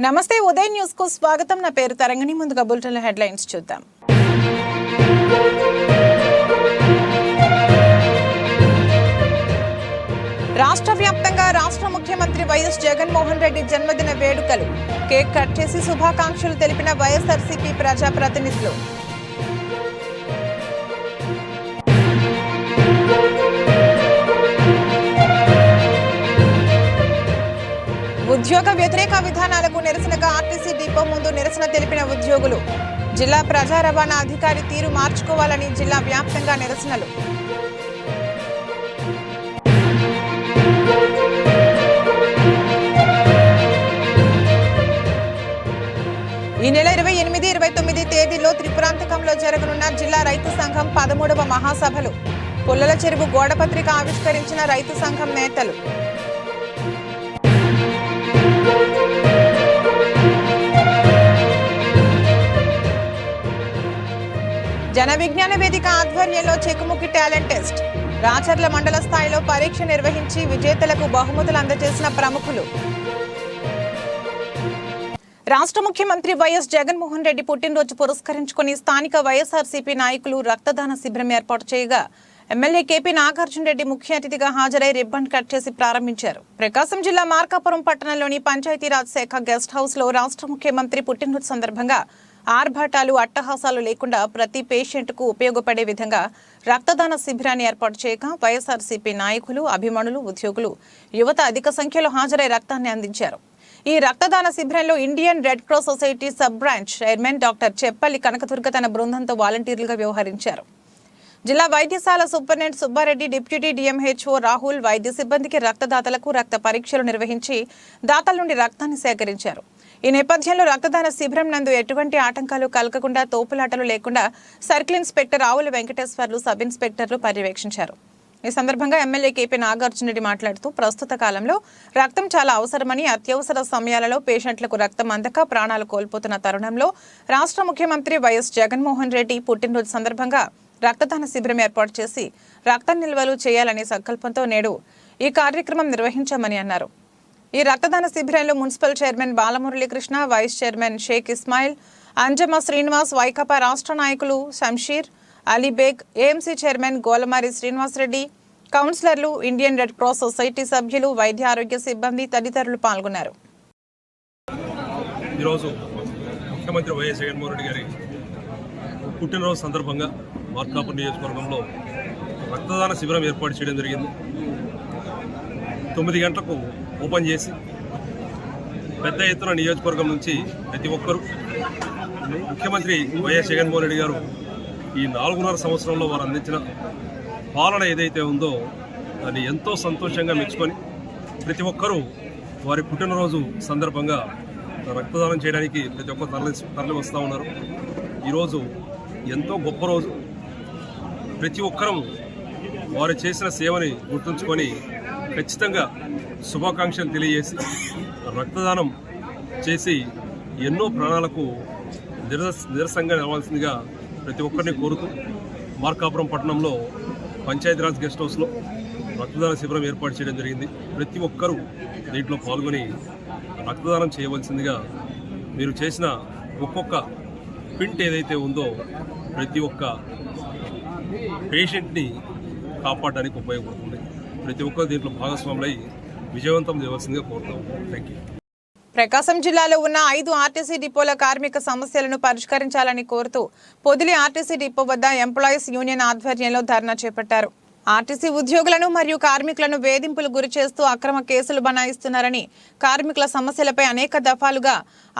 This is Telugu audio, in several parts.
నమస్తే ఉదయ్ న్యూస్ కు స్వాగతం. నా పేరు తరంగిణి. ముందుగా బులెటిన్ హెడ్లైన్స్ చూద్దాం. రాష్ట్ర వ్యాప్తంగా రాష్ట్ర ముఖ్యమంత్రి వైఎస్ జగన్మోహన్ రెడ్డి జన్మదిన వేడుకలు. కేక్ కట్ చేసి శుభాకాంక్షలు తెలిపిన వైఎస్ఆర్సీపీ ప్రజాప్రతినిధులు. ఉద్యోగ వ్యతిరేక విధానాలకు నిరసనగా ఆర్టీసీ డిపో ముందు నిరసన తెలిపిన ఉద్యోగులు. జిల్లా ప్రజా రవాణా అధికారి తీరు మార్చుకోవాలని జిల్లా వ్యాప్తంగా నిరసనలు. ఈ నెల 28, 29 తేదీలో త్రిపురాంతకంలో జరగనున్న జిల్లా రైతు సంఘం 13వ మహాసభలు. పుల్లల చెరువు గోడపత్రిక ఆవిష్కరించిన రైతు సంఘం నేతలు. జన విజ్ఞాన వేదిక ఆధ్వర్యంలో చెక్కుముక్కి టాలెంట్ టెస్ట్. రాచర్ల మండల స్థాయిలో పరీక్ష నిర్వహించి విజేతలకు బహుమతులు అందజేసిన ప్రముఖులు. రాష్ట్ర ముఖ్యమంత్రి వైఎస్ జగన్మోహన్ రెడ్డి పుట్టినరోజు పురస్కరించుకుని స్థానిక వైఎస్ఆర్సీపీ నాయకులు రక్తదాన శిబిరం ఏర్పాటు చేయగా ఎమ్మెల్యే కేపీ నాగార్జున రెడ్డి ముఖ్య అతిథిగా హాజరై రిబ్బన్ కట్ చేసి ప్రారంభించారు. ప్రకాశం జిల్లా మార్కాపురం పట్టణంలోని పంచాయతీరాజ్ శాఖ గెస్ట్ హౌస్ లో రాష్ట్ర ముఖ్యమంత్రి పుట్టినరోజు సందర్భంగా ఆర్భాటాలు, అట్టహాసాలు లేకుండా ప్రతి పేషెంట్ కు ఉపయోగపడే విధంగా రక్తదాన శిబిరాన్ని ఏర్పాటు చేయగా వైఎస్ఆర్సీపీ నాయకులు, అభిమానులు, ఉద్యోగులు, యువత అధిక సంఖ్యలో హాజరై రక్తాన్ని అందించారు. ఈ రక్తదాన శిబిరంలో Indian Red Cross Society sub branch chairman doctor Cheppalli Kanakadurga తన బృందంతో వాలంటీర్లుగా వ్యవహరించారు. జిల్లా వైద్యశాల superintendent Subbareddy, deputy DMHO Rahul వైద్య సిబ్బందికి రక్తదాతలకు రక్త పరీక్షలు నిర్వహించి దాతల నుండి రక్తాన్ని సేకరించారు. ఈ నేపథ్యంలో రక్తదాన శిబిరం నందు ఎటువంటి ఆటంకాలు కలగకుండా, తోపులాటలు లేకుండా సర్కిల్ ఇన్స్పెక్టర్ ఆవుల వెంకటేశ్వర్లు, సబ్ ఇన్స్పెక్టర్లు పర్యవేక్షించారు. ఈ సందర్భంగా ఎమ్మెల్యే కేపీ నాగార్జున రెడ్డి మాట్లాడుతూ ప్రస్తుత కాలంలో రక్తం చాలా అవసరమని, అత్యవసర సమయాలలో పేషెంట్లకు రక్తం అందక ప్రాణాలు కోల్పోతున్న తరుణంలో రాష్ట్ర ముఖ్యమంత్రి వైఎస్ జగన్మోహన్ రెడ్డి పుట్టినరోజు సందర్భంగా రక్తదాన శిబిరం ఏర్పాటు చేసి రక్త నిల్వలు చేయాలనే సంకల్పంతో నేడు ఈ కార్యక్రమం నిర్వహించామని అన్నారు. ఈ రక్తదాన శిబిరంలో municipal chairman Balamuralikrishna, vice chairman Sheikh Ismail, Anjamma Srinivas, Vaikapa రాష్ట్ర నాయకులు శంషీర్, అలీబేగ్, ఏఎంసీ చైర్మన్ గోలమారి శ్రీనివాసరెడ్డి, కౌన్సిలర్లు, ఇండియన్ రెడ్ క్రాస్ సొసైటీ సభ్యులు, వైద్య ఆరోగ్య సిబ్బంది తదితరులు పాల్గొన్నారు. ఈరోజు ముఖ్యమంత్రి వైఎస్ జగన్మోహన్ రెడ్డి గారి పుట్టినరోజు సందర్భంగా మార్కాపురం నియోజకవర్గంలో రక్తదాన శిబిరం ఏర్పాటు చేయడం జరిగింది. 9 గంటలకు ఓపెన్ చేసి పెద్ద ఎత్తున నియోజకవర్గం నుంచి ప్రతి ఒక్కరూ ముఖ్యమంత్రి వైఎస్ జగన్మోహన్ రెడ్డి గారు ఈ 4.5 సంవత్సరంలో వారు అందించిన పాలన ఏదైతే ఉందో దాన్ని ఎంతో సంతోషంగా మెచ్చుకొని ప్రతి ఒక్కరూ వారి పుట్టినరోజు సందర్భంగా రక్తదానం చేయడానికి ప్రతి ఒక్కరు తరలి వస్తూ ఉన్నారు. ఈరోజు ఎంతో గొప్ప రోజు. ప్రతి ఒక్కరూ వారు చేసిన సేవని గుర్తుంచుకొని ఖచ్చితంగా శుభాకాంక్షలు తెలియజేసి రక్తదానం చేసి ఎన్నో ప్రాణాలకు నిరసంగా నిలవాల్సిందిగా ప్రతి ఒక్కరిని కోరుతూ మార్కాపురం పట్టణంలో పంచాయతీరాజ్ గెస్ట్ హౌస్లో రక్తదాన శిబిరం ఏర్పాటు చేయడం జరిగింది. ప్రతి ఒక్కరూ దీంట్లో పాల్గొని రక్తదానం చేయవలసిందిగా, మీరు చేసిన ఒక్కొక్క పింట్ ఏదైతే ఉందో ప్రతి ఒక్క పేషెంట్ని కాపాడడానికి ఉపయోగపడుతుంది. ప్రతి ఒక్కరు దీంట్లో భాగస్వాములై విజయవంతం చేయవలసిందిగా కోరుతాం. Thank you. ప్రకాశం జిల్లాలో ఉన్న 5 ఆర్టీసీ డిపోల కార్మిక సమస్యలను పరిష్కరించాలని కోరుతూ పొదిలి ఆర్టీసీ డిపో వద్ద ఎంప్లాయీస్ యూనియన్ ఆధ్వర్యంలో ధర్నా చేపట్టారు. ఆర్టీసీ ఉద్యోగులను మరియు కార్మికులను వేధింపులు గురి చేస్తూ అక్రమ కేసులు బనాయిస్తున్నారని, కార్మికుల సమస్యలపై అనేక దఫాలుగా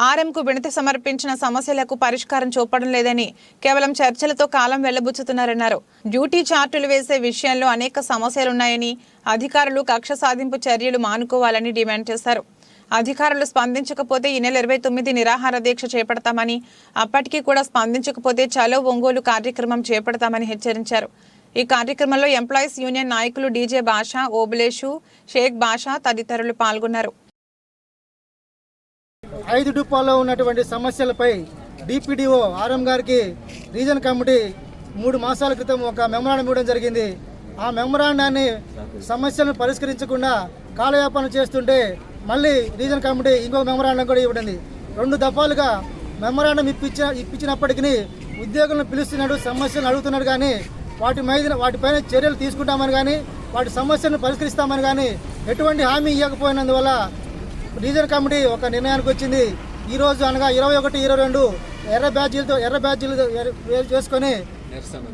ఆర్ఎంకు వినతి సమర్పించిన సమస్యలకు పరిష్కారం చూపడం లేదని, కేవలం చర్చలతో కాలం వెళ్లబుచ్చుతున్నారన్నారు. డ్యూటీ చార్టులు వేసే విషయంలో అనేక సమస్యలున్నాయని, అధికారులు కక్ష సాధింపు చర్యలు మానుకోవాలని డిమాండ్ చేశారు. అధికారులు స్పందించకపోతే ఈ నెల 29 నిరాహార దీక్ష చేపడతామని, అప్పటికీ కూడా స్పందించకపోతే చలో ఒంగోలు కార్యక్రమం చేపడతామని హెచ్చరించారు. ఈ కార్యక్రమంలో ఎంప్లాయీస్ యూనియన్ నాయకులు డీజే బాషా, ఓబులేషు, షేక్ బాషా తదితరులు పాల్గొన్నారు. 5 డిపోల్లో ఉన్నటువంటి సమస్యలపై డిపిడిఓ ఆర్ఎం గారికి రీజన్ కమిటీ 3 మాసాల క్రితం ఒక మెమరాండం ఇవ్వడం జరిగింది. ఆ మెమరాండాన్ని సమస్యలను పరిష్కరించకుండా కాలయాపన చేస్తుంటే మళ్ళీ రీజన్ కమిటీ ఇంకొక మెమరాండం కూడా ఇవ్వడింది. 2 దఫాలుగా మెమరాండం ఇప్పించినప్పటికీ ఉద్యోగులను పిలుస్తున్నాడు, సమస్యలను అడుగుతున్నాడు, కానీ వాటిపైన చర్యలు తీసుకుంటామని కానీ వాటి సమస్యలను పరిష్కరిస్తామని కానీ ఎటువంటి హామీ ఇవ్వకపోయినందువల్ల రీజన్ కమిటీ ఒక నిర్ణయానికి వచ్చింది. ఈరోజు అనగా 21, 22 ఎర్ర బ్యాడ్జీలు చేసుకొని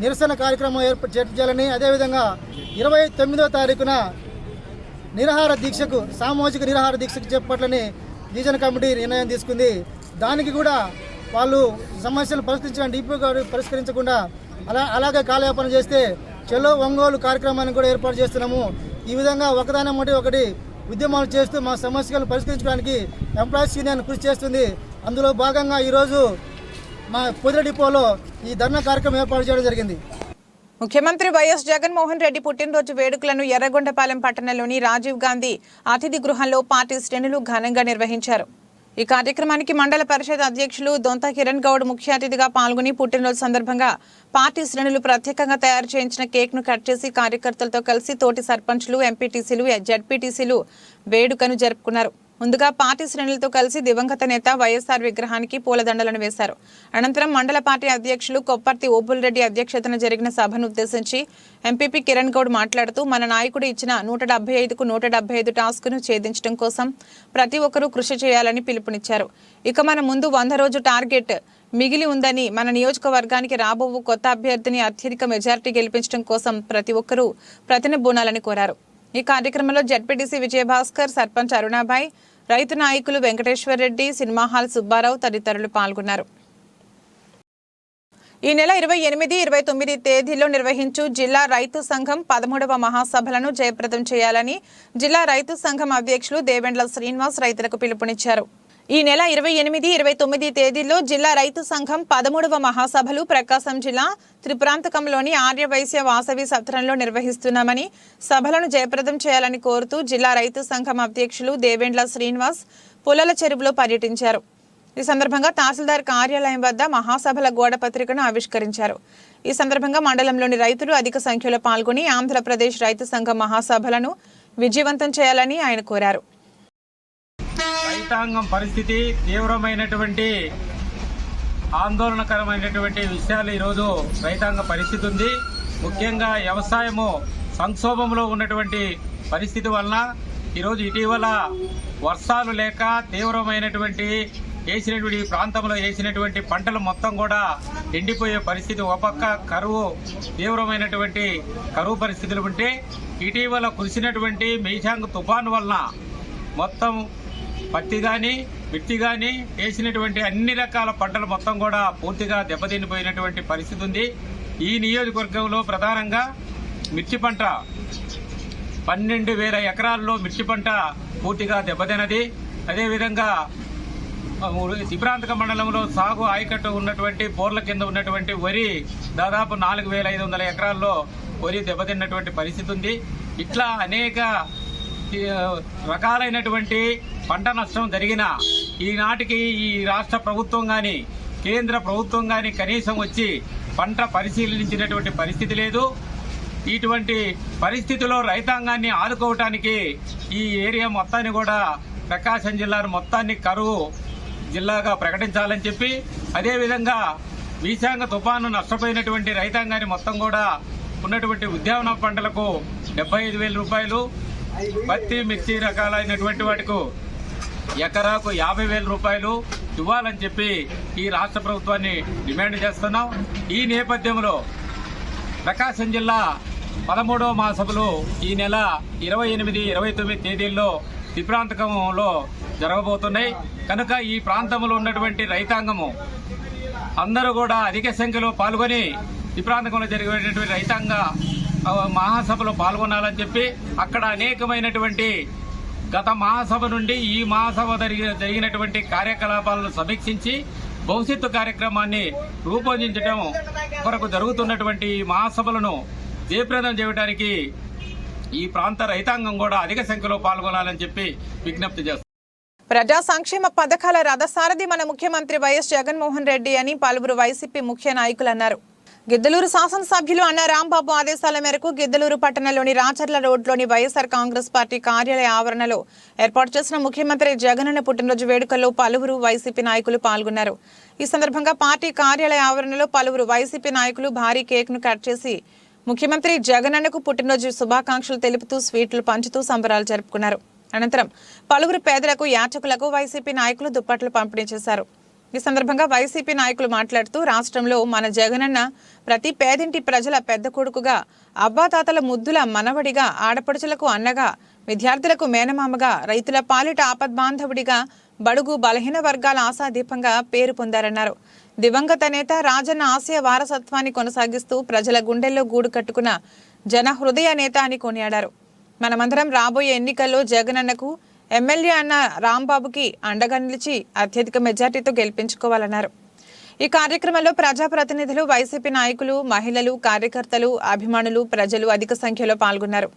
నిరసన కార్యక్రమం చేయాలని, అదేవిధంగా 29వ తారీఖున సామూహిక నిరాహార దీక్షకు చేపట్టాలని రీజన్ కమిటీ నిర్ణయం తీసుకుంది. దానికి కూడా వాళ్ళు సమస్యలు పరిష్కరించడానికి డిపో గారు పరిష్కరించకుండా అలాగే కాలయాపన చేస్తే చెలో ఒంగోలు కార్యక్రమాన్ని కూడా ఏర్పాటు చేస్తున్నాము. ఈ విధంగా ఒకదాని ఒకటి ఉద్యమాలు చేస్తూ మా సమస్యలను పరిష్కరించడానికి ఎంప్లాయీస్ యూనియన్ కృషి చేస్తుంది. అందులో భాగంగా ఈరోజు మా పొదిలి డిపోలో ఈ ధర్నా కార్యక్రమం ఏర్పాటు చేయడం జరిగింది. ముఖ్యమంత్రి వైఎస్ జగన్మోహన్ రెడ్డి పుట్టినరోజు వేడుకలను ఎర్రగొండపాలెం పట్టణంలోని రాజీవ్ గాంధీ అతిథి గృహంలో పార్టీ శ్రేణులు ఘనంగా నిర్వహించారు. ఈ కార్యక్రమానికి మండల పరిషత్ అధ్యక్షులు దొంత కిరణ్ గౌడ్ ముఖ్య అతిథిగా పాల్గొని పుట్టినరోజు సందర్భంగా పార్టీ శ్రేణులు ప్రత్యేకంగా తయారు చేయించిన కేక్ను కట్ చేసి కార్యకర్తలతో కలిసి తోటి సర్పంచ్లు, ఎంపీటీసీలు, జడ్పీటీసీలు వేడుకను జరుపుకున్నారు. ముందుగా పార్టీ శ్రేణులతో కలిసి దివంగత నేత వైఎస్ఆర్ విగ్రహానికి పూలదండలను వేశారు. అనంతరం మండల పార్టీ అధ్యక్షులు కొప్పర్తి ఓబుల్రెడ్డి అధ్యక్షతన జరిగిన సభను ఉద్దేశించి ఎంపీపీ కిరణ్ గౌడ్ మాట్లాడుతూ మన నాయకుడు ఇచ్చిన 175కు 175 టాస్క్ను ఛేదించడం కోసం ప్రతి ఒక్కరూ కృషి చేయాలని పిలుపునిచ్చారు. ఇక మన ముందు 100 రోజు టార్గెట్ మిగిలి ఉందని, మన నియోజకవర్గానికి రాబోవు కొత్త అభ్యర్థిని అత్యధిక మెజార్టీ గెలిపించడం కోసం ప్రతి ఒక్కరూ ప్రతినబూనాలని కోరారు. ఈ కార్యక్రమంలో జడ్పీటీసీ విజయభాస్కర్, సర్పంచ్ అరుణాబాయ్, రైతు నాయకులు వెంకటేశ్వర్ రెడ్డి, సినిమా హాల్ సుబ్బారావు తదితరులు పాల్గొన్నారు. ఈ నెల 28, 29 తేదీల్లో నిర్వహించు జిల్లా రైతు సంఘం 13వ మహాసభలను జయప్రదం చేయాలని జిల్లా రైతు సంఘం అధ్యక్షులు దేవెండ్ల శ్రీనివాస్ రైతులకు పిలుపునిచ్చారు. ఈ నెల 28, 29 తేదీల్లో జిల్లా రైతు సంఘం 13వ మహాసభలు ప్రకాశం జిల్లా త్రిప్రాంతకంలోని ఆర్యవైశ్య వాసవి సత్రంలో నిర్వహిస్తున్నామని, సభలను జయప్రదం చేయాలని కోరుతూ జిల్లా రైతు సంఘం అధ్యక్షులు దేవెండ్ల శ్రీనివాస్ పుల్లల చెరువులో పర్యటించారు. ఈ సందర్భంగా తహసీల్దార్ కార్యాలయం వద్ద మహాసభల గోడ పత్రికను ఆవిష్కరించారు. ఈ సందర్భంగా మండలంలోని రైతులు అధిక సంఖ్యలో పాల్గొని ఆంధ్రప్రదేశ్ రైతు సంఘం మహాసభలను విజయవంతం చేయాలని ఆయన కోరారు. రైతాంగం పరిస్థితి తీవ్రమైనటువంటి ఆందోళనకరమైనటువంటి విషయాలు ఈరోజు రైతాంగ పరిస్థితి ఉంది. ముఖ్యంగా వ్యవసాయము సంక్షోభంలో ఉన్నటువంటి పరిస్థితి వలన ఈరోజు ఇటీవల వర్షాలు లేక తీవ్రమైనటువంటి వేసినటువంటి ప్రాంతంలో వేసినటువంటి పంటలు మొత్తం కూడా ఎండిపోయే పరిస్థితి. ఒక పక్క కరువు, తీవ్రమైనటువంటి కరువు పరిస్థితులు ఉంటే ఇటీవల కురిసినటువంటి మెయిషాంగ్ తుఫాను వలన మొత్తం పత్తి కానీ, మిర్చి కానీ వేసినటువంటి అన్ని రకాల పంటలు మొత్తం కూడా పూర్తిగా దెబ్బతినిపోయినటువంటి పరిస్థితి ఉంది. ఈ నియోజకవర్గంలో ప్రధానంగా మిర్చి పంట 12,000 ఎకరాల్లో మిర్చి పంట పూర్తిగా దెబ్బతినది. అదేవిధంగా త్రిప్రాంతక మండలంలో సాగు ఆయకట్టు ఉన్నటువంటి బోర్ల కింద ఉన్నటువంటి వరి దాదాపు 4,500 ఎకరాల్లో వరి దెబ్బతిన్నటువంటి పరిస్థితి ఉంది. ఇట్లా అనేక రకాలైనటువంటి పంట నష్టం జరిగిన ఈనాటికి ఈ రాష్ట్ర ప్రభుత్వం కానీ, కేంద్ర ప్రభుత్వం కానీ కనీసం వచ్చి పంట పరిశీలించినటువంటి పరిస్థితి లేదు. ఇటువంటి పరిస్థితిలో రైతాంగాన్ని ఆదుకోవటానికి ఈ ఏరియా మొత్తాన్ని కూడా ప్రకాశం జిల్లాను మొత్తాన్ని కరువు జిల్లాగా ప్రకటించాలని చెప్పి, అదేవిధంగా వీసాంగ తుఫాను నష్టపోయినటువంటి రైతాంగాన్ని మొత్తం కూడా ఉన్నటువంటి ఉద్యాన పంటలకు 75,000 రూపాయలు, పత్తి మిర్చి రకాలైనటువంటి వాటికి ఎకరాకు 50,000 రూపాయలు ఇవ్వాలని చెప్పి ఈ రాష్ట్ర ప్రభుత్వాన్ని డిమాండ్ చేస్తున్నాం. ఈ నేపథ్యంలో ప్రకాశం జిల్లా 13వ మహాసభలు ఈ నెల 28, 29 తేదీల్లో త్రిప్రాంతకంలో జరగబోతున్నాయి. కనుక ఈ ప్రాంతంలో ఉన్నటువంటి రైతాంగము అందరూ కూడా అధిక సంఖ్యలో పాల్గొని త్రిప్రాంతకంలో జరిగేటువంటి రైతాంగ మహాసభలో పాల్గొనాలని చెప్పి, అక్కడ అనేకమైనటువంటి గత మహాసభ నుండి ఈ మహాసభ జరిగినటువంటి కార్యకలాపాలను సమీక్షించి భవిష్యత్తు కార్యక్రమాన్ని రూపొందించడం కొరకు జరుగుతున్నటువంటి ఈ మహాసభలను జయప్రదం చేయడానికి ఈ ప్రాంత రైతాంగం కూడా అధిక సంఖ్యలో పాల్గొనాలని చెప్పి విజ్ఞప్తి చేస్తారు. ప్రజా సంక్షేమ పథకాల రథసారథి మన ముఖ్యమంత్రి వైఎస్ జగన్మోహన్ రెడ్డి అని పలువురు వైసీపీ ముఖ్య నాయకులు అన్నారు. గిద్దలూరు శాసనసభ్యులు అన్న రాంబాబు ఆదేశాల మేరకు గిద్దలూరు పట్టణంలోని రాచర్ల రోడ్లోని వైఎస్ఆర్ కాంగ్రెస్ పార్టీ కార్యాలయ ఆవరణలో ఏర్పాటు చేసిన ముఖ్యమంత్రి జగనన్న పుట్టినరోజు వేడుకల్లో పలువురు వైసీపీ నాయకులు పాల్గొన్నారు. ఈ సందర్భంగా పార్టీ కార్యాలయ ఆవరణలో పలువురు వైసీపీ నాయకులు భారీ కేక్ను కట్ చేసి ముఖ్యమంత్రి జగనన్నకు పుట్టినరోజు శుభాకాంక్షలు తెలుపుతూ స్వీట్లు పంచుతూ సంబరాలు జరుపుకున్నారు. అనంతరం పలువురు పేదలకు యాచకులకు వైసీపీ నాయకులు దుప్పట్లు పంపిణీ చేశారు. ఈ సందర్భంగా వైసీపీ నాయకులు మాట్లాడుతూ రాష్ట్రంలో మన జగనన్న ప్రతి పేదింటి ప్రజల పెద్ద కొడుకుగా, అవ్వాతాతల ముద్దుల మనవడిగా, ఆడపడుచులకు అన్నగా, విద్యార్థులకు మేనమామగా, రైతుల పాలిట ఆపద్బాంధవుడిగా, బడుగు బలహీన వర్గాల ఆశాదీపంగా పేరు పొందారన్నారు. దివంగత నేత రాజన్న ఆశయ వారసత్వాన్ని కొనసాగిస్తూ ప్రజల గుండెల్లో గూడు కట్టుకున్న జన హృదయ నేత అని కొనియాడారు. మనమందరం రాబోయే ఎన్నికల్లో జగనన్నకు, ఎమ్మెల్యే అన్న రాంబాబుకి అండగా నిలిచి అత్యధిక మెజార్టీతో గెలిపించుకోవాలన్నారు. ఈ కార్యక్రమంలో ప్రజాప్రతినిధులు, వైసీపీ నాయకులు, మహిళలు, కార్యకర్తలు, అభిమానులు, ప్రజలు అధిక సంఖ్యలో పాల్గొన్నారు.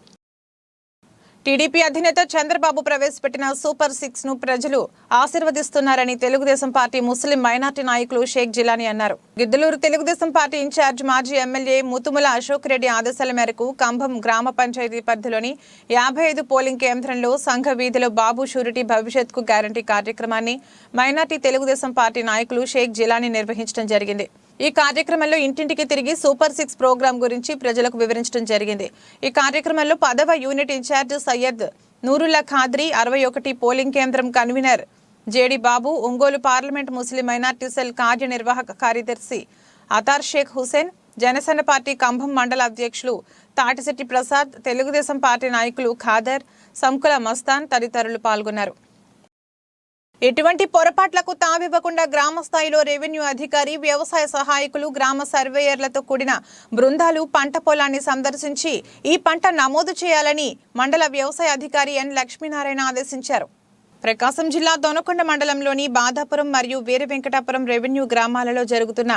టీడీపీ అధినేత చంద్రబాబు ప్రవేశపెట్టిన సూపర్ 6 ను ప్రజలు ఆశీర్వదిస్తున్నారని తెలుగుదేశం పార్టీ ముస్లిం మైనార్టీ నాయకులు షేక్ జిలానీ అన్నారు. గిద్దలూరు తెలుగుదేశం పార్టీ ఇన్ఛార్జ్ మాజీ ఎమ్మెల్యే ముతుముల అశోక్ రెడ్డి ఆదేశాల మేరకు కంభం గ్రామ పంచాయతీ పరిధిలోని 55 పోలింగ్ కేంద్రంలో సంఘ వీధిలో బాబు షూరిటీ భవిష్యత్కు గ్యారంటీ కార్యక్రమాన్ని మైనార్టీ తెలుగుదేశం పార్టీ నాయకులు షేక్ జిలానీ నిర్వహించడం జరిగింది. ఈ కార్యక్రమంలో ఇంటింటికి తిరిగి సూపర్ 6 ప్రోగ్రాం గురించి ప్రజలకు వివరించడం జరిగింది. ఈ కార్యక్రమంలో 10వ unit incharge Syed Noorullah Khadri, 61 polling కేంద్రం convener JD Babu, Ongole parliament Muslim minority cell కార్యనిర్వాహక కార్యదర్శి అతార్ షేక్ హుసేన్, జనసేన పార్టీ కంభం మండల అధ్యక్షులు తాటిశెట్టి ప్రసాద్, తెలుగుదేశం పార్టీ నాయకులు ఖాదర్, సంకుల మస్తాన్ తదితరులు పాల్గొన్నారు. ఎటువంటి పొరపాట్లకు తావివ్వకుండా గ్రామ స్థాయిలో రెవెన్యూ అధికారి, వ్యవసాయ సహాయకులు, గ్రామ సర్వేయర్లతో కూడిన బృందాలు పంట పొలాన్ని సందర్శించి ఈ పంట నమోదు చేయాలని మండల వ్యవసాయ అధికారి ఎన్ లక్ష్మీనారాయణ ఆదేశించారు. ప్రకాశం జిల్లా దొనకొండ మండలంలోని బాదాపురం మరియు వీర వెంకటాపురం రెవెన్యూ గ్రామాలలో జరుగుతున్న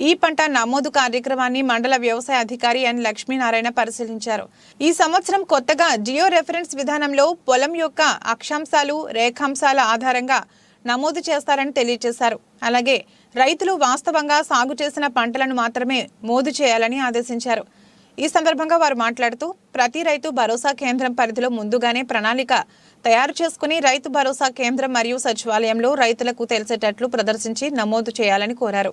ఈ పంట నమోదు కార్యక్రమాన్ని మండల వ్యవసాయ అధికారి ఎన్ లక్ష్మీనారాయణ పరిశీలించారు. ఈ సంవత్సరం కొత్తగా జియో రెఫరెన్స్ విధానంలో పొలం యొక్క అక్షాంశాలు, రేఖాంశాల ఆధారంగా నమోదు చేస్తారని తెలియజేశారు. అలాగే రైతులు వాస్తవంగా సాగు చేసిన పంటలను మాత్రమే మోదు చేయాలని ఆదేశించారు. ఈ సందర్భంగా వారు మాట్లాడుతూ ప్రతి రైతు భరోసా కేంద్రం పరిధిలో ముందుగానే ప్రణాళిక తయారు చేసుకుని రైతు భరోసా కేంద్రం మరియు సచివాలయంలో రైతులకు తెలిసేటట్లు ప్రదర్శించి నమోదు చేయాలని కోరారు.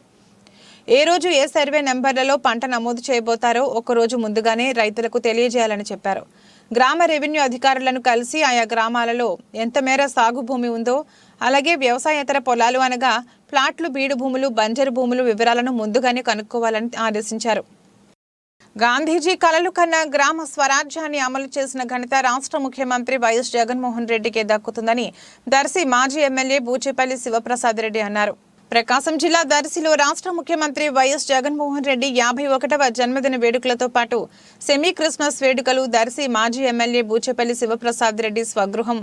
ఏ రోజు ఏ సర్వే నెంబర్లలో పంట నమోదు చేయబోతారో ఒక్కరోజు ముందుగానే రైతులకు తెలియజేయాలని చెప్పారు. గ్రామ రెవెన్యూ అధికారులను కలిసి ఆయా గ్రామాలలో ఎంత మేర సాగు భూమి ఉందో, అలాగే వ్యవసాయేతర పొలాలు అనగా ప్లాట్లు, బీడు భూములు, బంజరు భూములు వివరాలను ముందుగానే కనుక్కోవాలని ఆదేశించారు. గాంధీజీ కలలు కన్న గ్రామ స్వరాజ్యాన్ని అమలు చేసిన ఘనత రాష్ట్ర ముఖ్యమంత్రి వైఎస్ జగన్మోహన్ రెడ్డికే దక్కుతుందని దర్శి మాజీ ఎమ్మెల్యే బూచేపల్లి శివప్రసాద్ రెడ్డి అన్నారు. ప్రకాశం జిల్లా దర్శిలో రాష్ట్ర ముఖ్యమంత్రి వైఎస్ జగన్మోహన్ రెడ్డి 51వ జన్మదిన వేడుకలతో పాటు సెమీ క్రిస్మస్ వేడుకలు దర్శి మాజీ ఎమ్మెల్యే బూచేపల్లి శివప్రసాద్ రెడ్డి స్వగృహం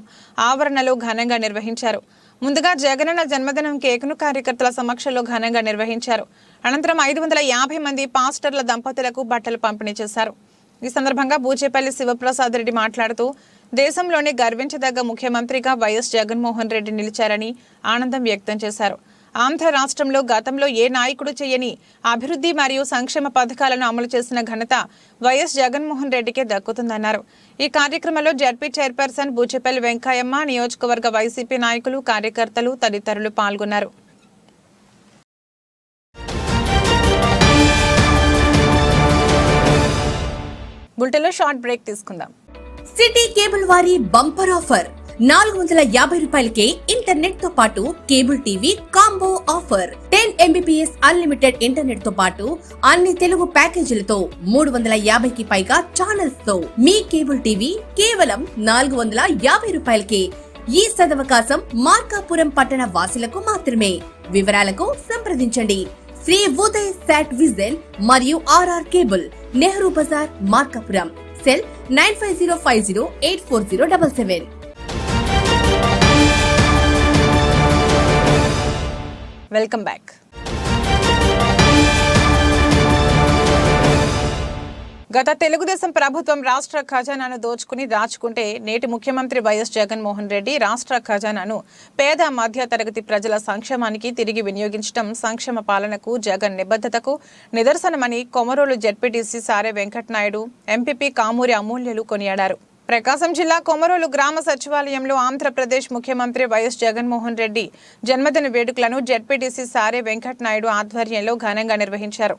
ఆవరణలో ఘనంగా నిర్వహించారు. ముందుగా జగనన్న జన్మదినం కేకును కార్యకర్తల సమక్షంలో ఘనంగా నిర్వహించారు. అనంతరం 550 మంది పాస్టర్ల దంపతులకు బట్టలు పంపిణీ చేశారు. ఈ సందర్భంగా బూచేపల్లి శివప్రసాద్ రెడ్డి మాట్లాడుతూ దేశంలోనే గర్వించదగ్గ ముఖ్యమంత్రిగా వైఎస్ జగన్మోహన్ రెడ్డి నిలిచారని ఆనందం వ్యక్తం చేశారు. ఆంధ్ర రాష్ట్రంలో గతంలో ఏ నాయకుడు చేయని అభివృద్ధి మరియు సంక్షేమ పథకాలను అమలు చేసిన ఘనత వైఎస్ జగన్మోహన్ రెడ్డికే దక్కుతుందన్నారు. ఈ కార్యక్రమంలో జడ్పీ చైర్పర్సన్ బూచేపల్లి వెంకయ్యమ్మ, నియోజకవర్గ వైసీపీ నాయకులు, కార్యకర్తలు తదితరులు పాల్గొన్నారు. బులెటిన్లో షార్ట్ బ్రేక్ తీసుకుందాం. సిటీ కేబుల్ వారి బంపర్ ఆఫర్ 450 రూపాయలకే ఇంటర్నెట్ తో పాటు cable TV combo offer. 10 MBPS unlimited internet తో పాటు అన్ని తెలుగు ప్యాకేజీలతో 350కి పైగా ఛానల్స్ తో మీ కేబుల్ టీవీ కేవలం 450 రూపాయలకే. ఈ సదవకాశం మార్కాపురం పట్టణ వాసులకు మాత్రమే. వివరాలకు సంప్రదించండి శ్రీ ఉదయ్ సాట్ విజన్ మరియు RR cable, Nehru Bazar, Markapuram. Cell 9505084077. Welcome back. గత తెలుగుదేశం ప్రభుత్వం రాష్ట్ర ఖజానాను దోచుకుని దాచుకుంటే నేటి ముఖ్యమంత్రి వైఎస్ జగన్మోహన్ రెడ్డి రాష్ట్ర ఖజానాను పేద మధ్య తరగతి ప్రజల సంక్షేమానికి తిరిగి వినియోగించడం సంక్షేమ పాలనకు జగన్ నిబద్ధతకు నిదర్శనమని కొమరోలు జెడ్పీటీసీ సారే వెంకటనాయుడు ఎంపీపీ కామూరి అమూల్యలు కొనియాడారు. ప్రకాశం జిల్లా కొమరోలు గ్రామ సచివాలయంలో ఆంధ్రప్రదేశ్ ముఖ్యమంత్రి వైఎస్ జగన్మోహన్ రెడ్డి జన్మదిన వేడుకలను జెడ్పీటీసీ సారే వెంకటనాయుడు ఆధ్వర్యంలో ఘనంగా నిర్వహించారు.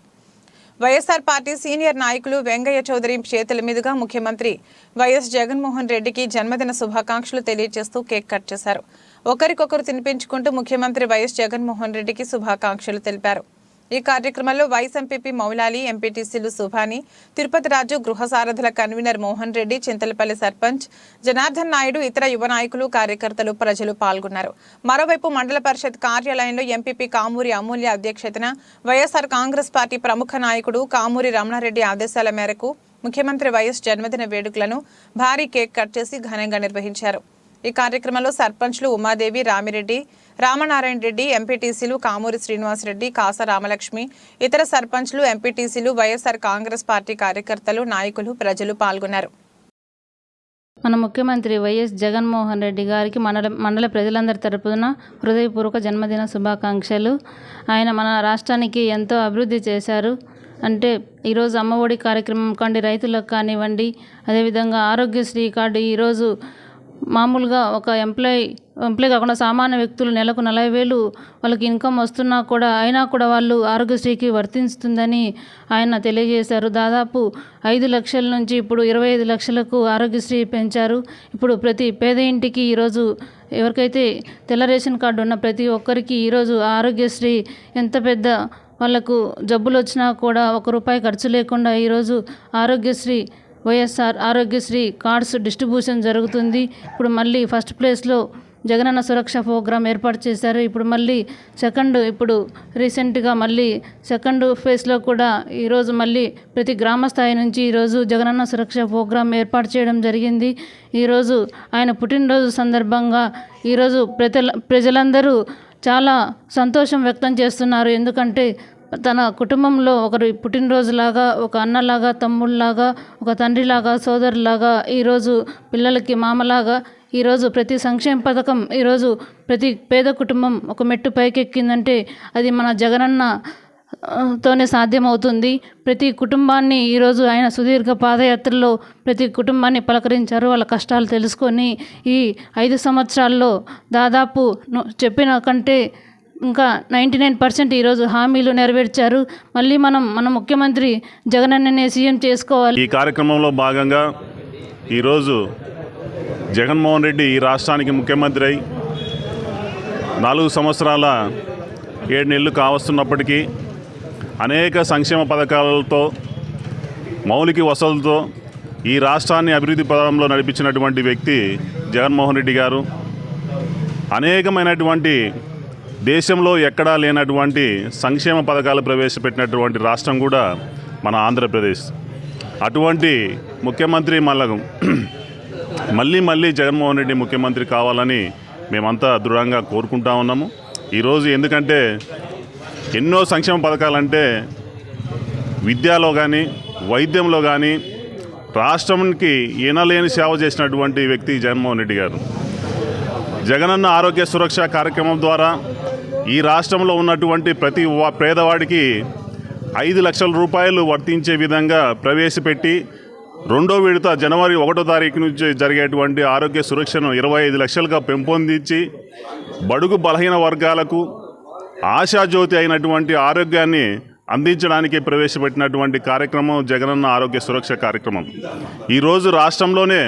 వైఎస్ఆర్ పార్టీ సీనియర్ నాయకులు వెంగయ్య చౌదరి చేతుల మీదుగా ముఖ్యమంత్రి వైఎస్ జగన్మోహన్ రెడ్డికి జన్మదిన శుభాకాంక్షలు తెలియజేస్తూ కేక్ కట్ చేశారు. ఒకరికొకరు తినిపించుకుంటూ ముఖ్యమంత్రి వైఎస్ జగన్మోహన్ రెడ్డికి శుభాకాంక్షలు తెలిపారు. ఈ కార్యక్రమంలో వైస్ ఎంపీపీ మౌలాలి, ఎంపీటీసీలు సుభాని, తిరుపతి రాజు, గృహ సారథుల కన్వీనర్ మోహన్ రెడ్డి, చింతలపల్లి సర్పంచ్ జనార్దన్ నాయుడు, ఇతర యువ నాయకులు, కార్యకర్తలు, ప్రజలు పాల్గొన్నారు. మరోవైపు మండల పరిషత్ కార్యాలయంలో ఎంపీపీ కామూరి అమూల్య అధ్యక్షతన వైఎస్ఆర్ కాంగ్రెస్ పార్టీ ప్రముఖ నాయకుడు కామూరి రమణారెడ్డి ఆదేశాల మేరకు ముఖ్యమంత్రి వైఎస్ జన్మదిన వేడుకలను భారీ కేక్ కట్ చేసి ఘనంగా నిర్వహించారు. ఈ కార్యక్రమంలో సర్పంచ్లు ఉమాదేవి, రామిరెడ్డి, రామనారాయణ రెడ్డి, ఎంపీటీసీలు కామూరి శ్రీనివాసరెడ్డి, కాస రామలక్ష్మి, ఇతర సర్పంచ్లు, ఎంపీటీసీలు, వైఎస్ఆర్ కాంగ్రెస్ పార్టీ కార్యకర్తలు, నాయకులు, ప్రజలు పాల్గొన్నారు. మన ముఖ్యమంత్రి వైఎస్ జగన్మోహన్ రెడ్డి గారికి మండల ప్రజలందరి తరపున హృదయపూర్వక జన్మదిన శుభాకాంక్షలు. ఆయన మన రాష్ట్రానికి ఎంతో అభివృద్ధి చేశారు. అంటే ఈరోజు అమ్మఒడి కార్యక్రమం కాండి, రైతులకు కానివ్వండి, అదేవిధంగా ఆరోగ్యశ్రీ కార్డు, ఈరోజు మామూలుగా ఒక ఎంప్లాయీ కాకుండా సామాన్య వ్యక్తులు నెలకు 40,000 వాళ్ళకి ఇన్కమ్ వస్తున్నా కూడా అయినా కూడా వాళ్ళు ఆరోగ్యశ్రీకి వర్తిస్తుందని ఆయన తెలియజేశారు. దాదాపు 5 లక్షల నుంచి ఇప్పుడు 25 లక్షలకు ఆరోగ్యశ్రీ పెంచారు. ఇప్పుడు ప్రతి పేద ఇంటికి ఈరోజు ఎవరికైతే తెల్ల రేషన్ కార్డు ఉన్న ప్రతి ఒక్కరికి ఈరోజు ఆరోగ్యశ్రీ ఎంత పెద్ద వాళ్ళకు జబ్బులు వచ్చినా కూడా ₹1 ఖర్చు లేకుండా ఈరోజు ఆరోగ్యశ్రీ వైఎస్ఆర్ ఆరోగ్యశ్రీ కార్డ్స్ డిస్ట్రిబ్యూషన్ జరుగుతుంది. ఇప్పుడు మళ్ళీ ఫస్ట్ ప్లేస్లో జగనన్న సురక్ష ప్రోగ్రాం ఏర్పాటు చేశారు. ఇప్పుడు మళ్ళీ ఇప్పుడు రీసెంట్గా మళ్ళీ సెకండ్ ఫేజ్లో కూడా ఈరోజు మళ్ళీ ప్రతి గ్రామ స్థాయి నుంచి ఈరోజు జగనన్న సురక్ష ప్రోగ్రాం ఏర్పాటు చేయడం జరిగింది. ఈరోజు ఆయన పుట్టినరోజు సందర్భంగా ఈరోజు ప్రజలందరూ చాలా సంతోషం వ్యక్తం చేస్తున్నారు. ఎందుకంటే తన కుటుంబంలో ఒకరు పుట్టినరోజులాగా, ఒక అన్నలాగా, తమ్ముళ్ళలాగా, ఒక తండ్రిలాగా, సోదరులాగా, ఈరోజు పిల్లలకి మామలాగా ఈరోజు ప్రతి సంక్షేమ పథకం ఈరోజు ప్రతి పేద కుటుంబం ఒక మెట్టు పైకెక్కిందంటే అది మన జగనన్నతోనే సాధ్యమవుతుంది. ప్రతి కుటుంబాన్ని ఈరోజు ఆయన సుదీర్ఘ పాదయాత్రలో ప్రతి కుటుంబాన్ని పలకరించారు. వాళ్ళ కష్టాలు తెలుసుకొని ఈ 5 సంవత్సరాల్లో దాదాపు చెప్పిన కంటే ఇంకా 99% ఈరోజు హామీలు నెరవేర్చారు. మళ్ళీ మన ముఖ్యమంత్రి జగనన్ననే సీఎం చేసుకోవాలి. ఈ కార్యక్రమంలో భాగంగా ఈరోజు జగన్మోహన్ రెడ్డి ఈ రాష్ట్రానికి ముఖ్యమంత్రి అయి 4 సంవత్సరాల 7 నెలలు కావస్తున్నప్పటికీ అనేక సంక్షేమ పథకాలతో, మౌలిక వసతులతో ఈ రాష్ట్రాన్ని అభివృద్ధి పదంలో నడిపించినటువంటి వ్యక్తి జగన్మోహన్ రెడ్డి గారు. అనేకమైనటువంటి దేశంలో ఎక్కడా లేనటువంటి సంక్షేమ పథకాలు ప్రవేశపెట్టినటువంటి రాష్ట్రం కూడా మన ఆంధ్రప్రదేశ్. అటువంటి ముఖ్యమంత్రి మళ్ళీ జగన్మోహన్ రెడ్డి ముఖ్యమంత్రి కావాలని మేమంతా దృఢంగా కోరుకుంటా ఉన్నాము. ఈరోజు ఎందుకంటే ఎన్నో సంక్షేమ పథకాలంటే విద్యలో కానీ, వైద్యంలో కానీ రాష్ట్రానికి ఎనలేని సేవ చేసినటువంటి వ్యక్తి జగన్మోహన్ రెడ్డి గారు. జగనన్న ఆరోగ్య సురక్ష కార్యక్రమం ద్వారా ఈ రాష్ట్రంలో ఉన్నటువంటి ప్రతి పేదవాడికి 5 లక్షల రూపాయలు వర్తించే విధంగా ప్రవేశపెట్టి రెండో విడత జనవరి 1వ తారీఖు నుంచి జరిగేటువంటి ఆరోగ్య సురక్షను 25 లక్షలుగా పెంపొందించి బడుగు బలహీన వర్గాలకు ఆశాజ్యోతి అయినటువంటి ఆరోగ్యాన్ని అందించడానికి ప్రవేశపెట్టినటువంటి కార్యక్రమం జగనన్న ఆరోగ్య సురక్ష కార్యక్రమం. ఈరోజు రాష్ట్రంలోనే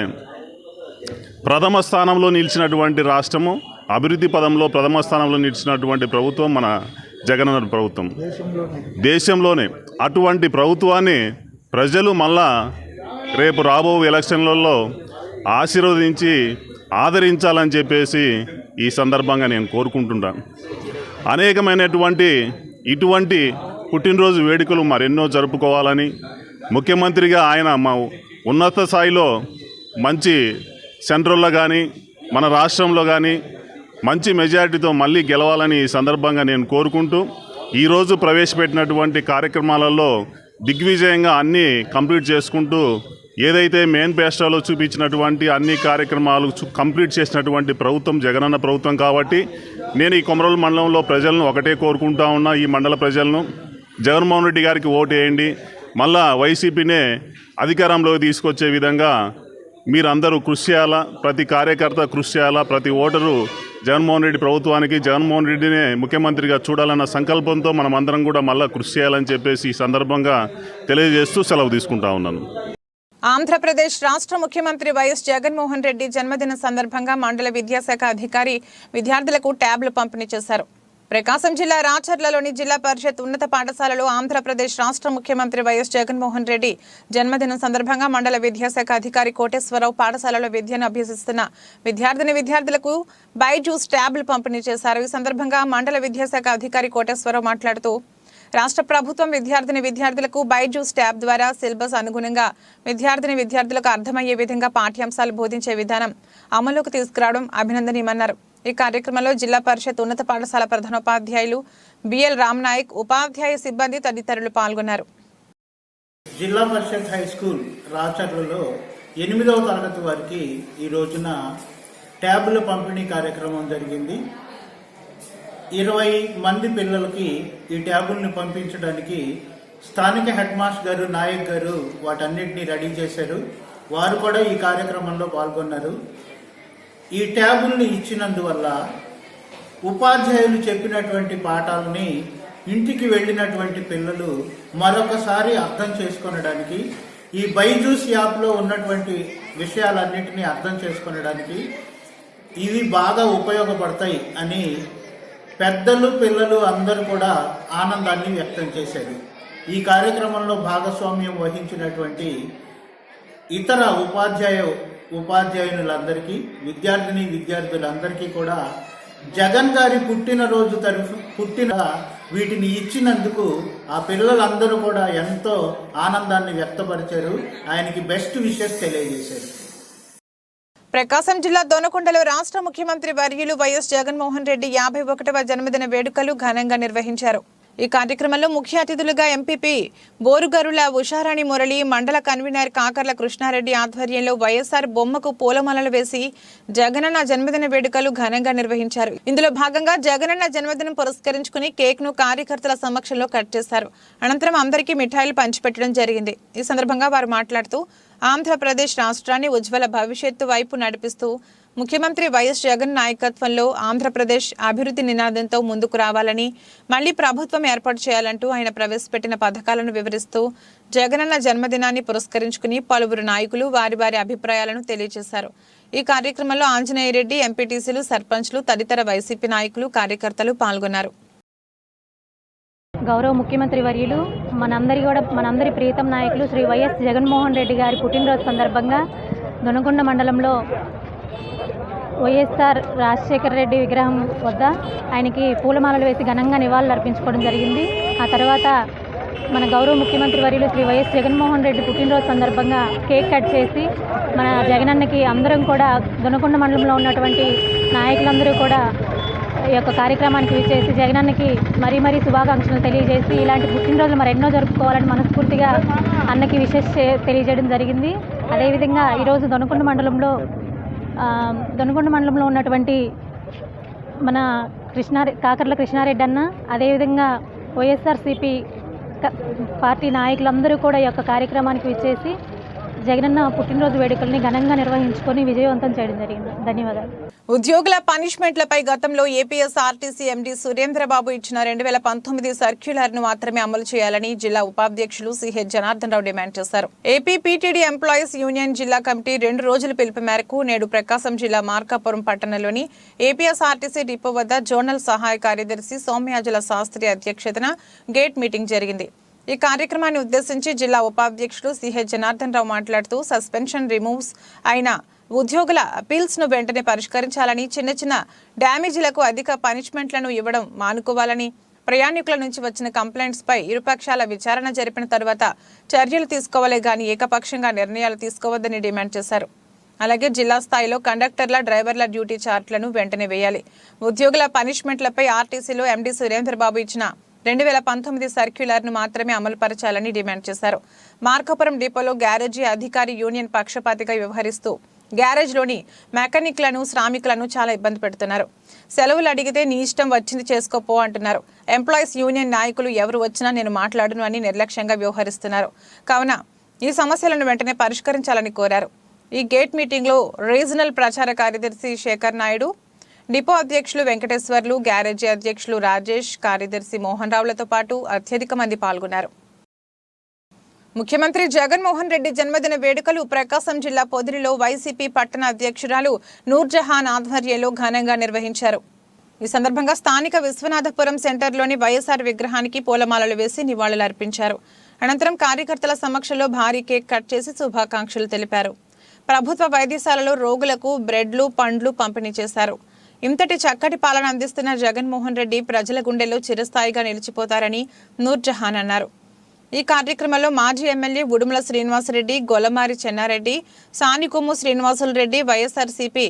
ప్రథమ స్థానంలో నిలిచినటువంటి రాష్ట్రము, అభివృద్ధి పదంలో ప్రథమ స్థానంలో నిలిచినటువంటి ప్రభుత్వం మన జగనన్న ప్రభుత్వం దేశంలోనే. అటువంటి ప్రభుత్వాన్ని ప్రజలు మళ్ళా రేపు రాబో ఎలక్షన్లలో ఆశీర్వదించి ఆదరించాలని చెప్పేసి ఈ సందర్భంగా నేను కోరుకుంటున్నాను. అనేకమైనటువంటి ఇటువంటి పుట్టినరోజు వేడుకలు మరెన్నో జరుపుకోవాలని ముఖ్యమంత్రిగా ఆయన మా ఉన్నత స్థాయిలో మంచి సెంట్రల్లో కానీ మన రాష్ట్రంలో కానీ మంచి మెజారిటీతో మళ్ళీ గెలవాలని ఈ సందర్భంగా నేను కోరుకుంటూ ఈరోజు ప్రవేశపెట్టినటువంటి కార్యక్రమాలలో దిగ్విజయంగా అన్నీ కంప్లీట్ చేసుకుంటూ ఏదైతే మేనిఫెస్టోలో చూపించినటువంటి అన్ని కార్యక్రమాలు కంప్లీట్ చేసినటువంటి ప్రభుత్వం జగనన్న ప్రభుత్వం కాబట్టి నేను ఈ కొమరోలు మండలంలో ప్రజలను ఒకటే కోరుకుంటా ఉన్నా, ఈ మండల ప్రజలను జగన్మోహన్ రెడ్డి గారికి ఓటు వేయండి, మళ్ళా వైసీపీనే అధికారంలోకి తీసుకొచ్చే విధంగా మీరందరూ కృషి చేయాలా, ప్రతి కార్యకర్త కృషి చేయాలా, ప్రతి ఓటరు జగన్మోహన్ రెడ్డి ప్రభుత్వానికి జగన్మోహన్ రెడ్డినే ముఖ్యమంత్రిగా చూడాలన్న సంకల్పంతో మనం అందరం కూడా మళ్ళీ కృషి చేయాలని చెప్పేసి ఈ సందర్భంగా తెలియజేస్తూ సెలవు తీసుకుంటా ఉన్నాను. ఆంధ్రప్రదేశ్ రాష్ట్ర ముఖ్యమంత్రి వైఎస్ జగన్మోహన్ రెడ్డి జన్మదిన సందర్భంగా మండల విద్యాశాఖ అధికారి విద్యార్థులకు ట్యాబ్లు పంపిణీ చేశారు. ప్రకాశం జిల్లా రాచర్లలోని జిల్లా పరిషత్ ఉన్నత పాఠశాలలో ఆంధ్రప్రదేశ్ రాష్ట్ర ముఖ్యమంత్రి వైఎస్ జగన్మోహన్ రెడ్డి జన్మదినం సందర్భంగా మండల విద్యాశాఖ అధికారి కోటేశ్వరరావు పాఠశాలలో విద్యను అభ్యసిస్తున్న విద్యార్థులకు బైజూస్ ట్యాబ్లు పంపిణీ చేశారు. ఈ సందర్భంగా మండల విద్యాశాఖ అధికారి కోటేశ్వరరావు మాట్లాడుతూ రాష్ట్ర ప్రభుత్వం విద్యార్థులకు బైజూస్ ట్యాబ్ ద్వారా సిలబస్ అనుగుణంగా విద్యార్థులకు అర్థమయ్యే విధంగా పాఠ్యాంశాలు బోధించే విధానం అమలులోకి తీసుకురావడం అభినందనీయమన్నారు. ఈ కార్యక్రమంలో జిల్లా పరిషత్ ఉన్నత పాఠశాల ప్రధానోపాధ్యాయులు బిఎల్ రామ్నాయక్, ఉపాధ్యాయ సిబ్బంది తదితరులు పాల్గొన్నారు. జిల్లా పరిషత్ హై స్కూల్ రాచర్లలో 8వ తరగతి వారికి ఈ రోజున ట్యాబ్ల పంపిణీ కార్యక్రమం జరిగింది. 20 మంది పిల్లలకి ఈ ట్యాబుల్ని పంపించడానికి స్థానిక హెడ్ మాస్టర్ గారు, నాయక్ గారు వాటన్నిటిని రెడీ చేశారు. వారు కూడా ఈ కార్యక్రమంలో పాల్గొన్నారు. ఈ ట్యాబుల్ని ఇచ్చినందువల్ల ఉపాధ్యాయులు చెప్పినటువంటి పాఠాలని ఇంటికి వెళ్ళినటువంటి పిల్లలు మరొకసారి అర్థం చేసుకొనడానికి, ఈ బైజూస్ యాప్లో ఉన్నటువంటి విషయాలన్నింటినీ అర్థం చేసుకొనడానికి ఇవి బాగా ఉపయోగపడతాయి అని పెద్దలు పిల్లలు అందరూ కూడా ఆనందాన్ని వ్యక్తం చేశారు. ఈ కార్యక్రమంలో భాగస్వామ్యం వహించినటువంటి ఇతర ఉపాధ్యాయులందరికీ, విద్యార్థులందరికీ కూడా జగన్ గారి పుట్టిన వీటిని ఇచ్చినందుకు ఆ పిల్లలందరూ కూడా ఎంతో ఆనందాన్ని వ్యక్తపరిచారు. ఆయనకి బెస్ట్ విషెస్ తెలియజేశారు. ప్రకాశం జిల్లా దొనకొండలో రాష్ట్ర ముఖ్యమంత్రి వర్యులు వైఎస్ జగన్మోహన్ రెడ్డి 51వ జన్మదిన వేడుకలు ఘనంగా నిర్వహించారు. ఈ కార్యక్రమంలో ముఖ్య అతిథులుగా ఎంపీపీ బోరుగరుల ఉషారాణి మురళి, మండల కన్వీనర్ కాకర్ల కృష్ణారెడ్డి ఆధ్వర్యంలో వైఎస్ఆర్ బొమ్మకు పూలమాలలు వేసి జగనన్న జన్మదిన వేడుకలు ఘనంగా నిర్వహించారు. ఇందులో భాగంగా జగనన్న జన్మదినం పురస్కరించుకుని కేక్ ను కార్యకర్తల సమక్షంలో కట్ చేశారు. అనంతరం అందరికీ మిఠాయిలు పంచిపెట్టడం జరిగింది. ఈ సందర్భంగా వారు మాట్లాడుతూ ఆంధ్రప్రదేశ్ రాష్ట్రాన్ని ఉజ్వల భవిష్యత్తు వైపు నడిపిస్తూ ముఖ్యమంత్రి వైఎస్ జగన్ నాయకత్వంలో ఆంధ్రప్రదేశ్ అభివృద్ధి నినాదంతో ముందుకు రావాలని, మళ్లీ ప్రభుత్వం ఏర్పాటు చేయాలంటూ ఆయన ప్రవేశపెట్టిన పథకాలను వివరిస్తూ జగనన్న జన్మదినాన్ని పురస్కరించుకుని పలువురు నాయకులు వారి అభిప్రాయాలను తెలియజేశారు. ఈ కార్యక్రమంలో ఆంజనేయ రెడ్డి, ఎంపీటీసీలు, సర్పంచ్లు తదితర వైసీపీ నాయకులు, కార్యకర్తలు పాల్గొన్నారు. గౌరవ ముఖ్యమంత్రి వర్యులు మనందరి ప్రియతమ నాయకులు శ్రీ వైఎస్ జగన్మోహన్ రెడ్డి గారి పుట్టినరోజు సందర్భంగా దొనకొండ మండలంలో వైఎస్ఆర్ రాజశేఖర రెడ్డి విగ్రహం వద్ద ఆయనకి పూలమాలలు వేసి ఘనంగా నివాళులు అర్పించుకోవడం జరిగింది. ఆ తర్వాత మన గౌరవ ముఖ్యమంత్రి వర్యులు శ్రీ వైఎస్ జగన్మోహన్ రెడ్డి పుట్టినరోజు సందర్భంగా కేక్ కట్ చేసి మన జగనన్నకి అందరం కూడా దొనకొండ మండలంలో ఉన్నటువంటి నాయకులందరూ కూడా ఈ యొక్క కార్యక్రమానికి విచ్చేసి జగనన్నకి మరీ శుభాకాంక్షలు తెలియజేసి ఇలాంటి పుట్టినరోజులు మరెన్నో జరుపుకోవాలని మనస్ఫూర్తిగా అన్నకి విషెస్ తెలియజేయడం జరిగింది. అదేవిధంగా ఈరోజు దొనకొండ మండలంలో ఉన్నటువంటి మన కాకర్ల కృష్ణారెడ్డి అన్న, అదేవిధంగా వైఎస్ఆర్సీపీ పార్టీ నాయకులందరూ కూడా ఈ యొక్క కార్యక్రమానికి విచ్చేసి జగనన్న పుట్టినరోజు వేడుకల్ని ఘనంగా నిర్వహించుకొని విజయవంతం చేయడం జరిగింది. ధన్యవాదాలు. ఉద్యోగుల పనిష్మెంట్లపై గతంలో ఏపీఎస్ఆర్టీసీ ఎండీ సురేంద్రబాబు ఇచ్చిన 2019 సర్క్యులర్ను మాత్రమే అమలు చేయాలని జిల్లా ఉపాధ్యక్షులు సిహెచ్ జనార్దన్ రావు డిమాండ్ చేశారు. ఏపీ పీటీడీ ఎంప్లాయీస్ యూనియన్ జిల్లా కమిటీ 2 రోజుల పిలుపు మేరకు నేడు ప్రకాశం జిల్లా మార్కాపురం పట్టణంలోని ఏపీఎస్ఆర్టీసీ డిపో వద్ద జోనల్ సహాయ కార్యదర్శి సౌమ్యాజుల శాస్త్రి అధ్యక్షతన గేట్ మీటింగ్ జరిగింది. ఈ కార్యక్రమాన్ని ఉద్దేశించి జిల్లా ఉపాధ్యక్షుడు సిహెచ్ జనార్దన్ రావు మాట్లాడుతూ సస్పెన్షన్ రిమూవ్స్ అయిన ఉద్యోగుల అపీల్స్ ను వెంటనే పరిష్కరించాలని, చిన్న డ్యామేజీలకు అధిక పనిష్మెంట్లను ఇవ్వడం మానుకోవాలని, ప్రయాణికుల నుంచి వచ్చిన కంప్లైంట్స్ పై ఇరుపక్షాల విచారణ జరిపిన తర్వాత చర్యలు తీసుకోవాలే గాని ఏకపక్షంగా నిర్ణయాలు తీసుకోవద్దని డిమాండ్ చేశారు. అలాగే జిల్లా స్థాయిలో కండక్టర్ల, డ్రైవర్ల డ్యూటీ చార్ట్లను వెంటనే వేయాలి. ఉద్యోగుల పనిష్మెంట్లపై ఆర్టీసీలో ఎండీ సురేంద్రబాబు ఇచ్చిన 2019 సర్క్యులర్ను మాత్రమే అమలుపరచాలని డిమాండ్ చేశారు. మార్కాపురం డిపోలో గ్యారేజీ అధికారి యూనియన్ పక్షపాతిగా వ్యవహరిస్తూ గ్యారేజ్లోని మెకానిక్లను, శ్రామికులను చాలా ఇబ్బంది పెడుతున్నారు. సెలవులు అడిగితే నీ ఇష్టం వచ్చింది చేసుకోపో అంటున్నారు. ఎంప్లాయీస్ యూనియన్ నాయకులు ఎవరు వచ్చినా నేను మాట్లాడను అని నిర్లక్ష్యంగా వ్యవహరిస్తున్నారు. కావున ఈ సమస్యలను వెంటనే పరిష్కరించాలని కోరారు. ఈ గేట్ మీటింగ్లో రీజనల్ ప్రచార కార్యదర్శి శేఖర్ నాయుడు, డిపో అధ్యక్షులు వెంకటేశ్వర్లు, గ్యారేజీ అధ్యక్షులు రాజేష్, కార్యదర్శి మోహన్ రావులతో పాటు అత్యధిక మంది పాల్గొన్నారు. ముఖ్యమంత్రి జగన్మోహన్ రెడ్డి జన్మదిన వేడుకలు ప్రకాశం జిల్లా పొదిలిలో వైసీపీ పట్టణ అధ్యక్షురాలు నూర్జహాన్ ఆధ్వర్యంలో ఘనంగా నిర్వహించారు. ఈ సందర్భంగా స్థానిక విశ్వనాథపురం సెంటర్లోని వైఎస్ఆర్ విగ్రహానికి పూలమాలలు వేసి నివాళులర్పించారు. అనంతరం కార్యకర్తల సమక్షంలో భారీ కేక్ కట్ చేసి శుభాకాంక్షలు తెలిపారు. ప్రభుత్వ వైద్యశాలలో రోగులకు బ్రెడ్లు, పండ్లు పంపిణీ చేశారు. ఇంతటి చక్కటి పాలన అందిస్తున్న జగన్మోహన్ రెడ్డి ప్రజల గుండెల్లో చిరస్థాయిగా నిలిచిపోతారని నూర్జహాన్ అన్నారు. ఈ కార్యక్రమంలో మాజీ ఎమ్మెల్యే ఉడుమల శ్రీనివాసరెడ్డి, గొల్లమారి చెన్నారెడ్డి, సానికొమ్ము శ్రీనివాసులు రెడ్డి, వైఎస్ఆర్సీపీ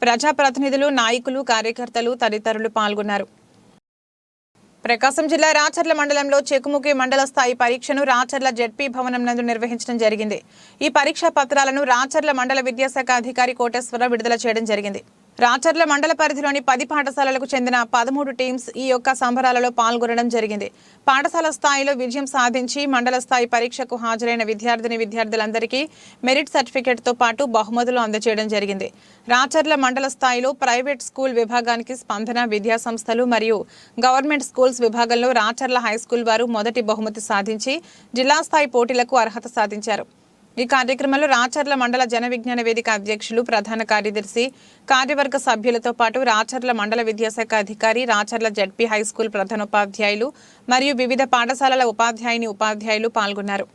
ప్రజాప్రతినిధులు, నాయకులు, కార్యకర్తలు తదితరులు పాల్గొన్నారు. ప్రకాశం జిల్లా రాచర్ల మండలంలో చెకుముకి మండల స్థాయి పరీక్షను రాచర్ల జెడ్పీ భవనం నందు నిర్వహించడం జరిగింది. ఈ పరీక్షా పత్రాలను రాచర్ల మండల విద్యాశాఖ అధికారి కోటేశ్వరరావు విడుదల చేయడం జరిగింది. రాచర్ల మండల పరిధిలోని 10 పాఠశాలలకు చెందిన 13 టీమ్స్ ఈ యొక్క సంబరాలలో పాల్గొనడం జరిగింది. పాఠశాల స్థాయిలో విజయం సాధించి మండల స్థాయి పరీక్షకు హాజరైన విద్యార్థులందరికీ మెరిట్ సర్టిఫికేట్తో పాటు బహుమతులు అందజేయడం జరిగింది. రాచర్ల మండల స్థాయిలో ప్రైవేట్ స్కూల్ విభాగానికి స్పందన విద్యా సంస్థలు మరియు గవర్నమెంట్ స్కూల్స్ విభాగంలో రాచర్ల హైస్కూల్ వారు మొదటి బహుమతి సాధించి జిల్లా స్థాయి పోటీలకు అర్హత సాధించారు. ఈ కార్యక్రమంలో రాచర్ల మండల జన విజ్ఞాన వేదిక అధ్యక్షులు, ప్రధాన కార్యదర్శి, కార్యవర్గ సభ్యులతో పాటు రాచర్ల మండల విద్యాశాఖ అధికారి, రాచర్ల జెడ్పీ హైస్కూల్ ప్రధానోపాధ్యాయులు మరియు వివిధ పాఠశాలల ఉపాధ్యాయులు పాల్గొన్నారు.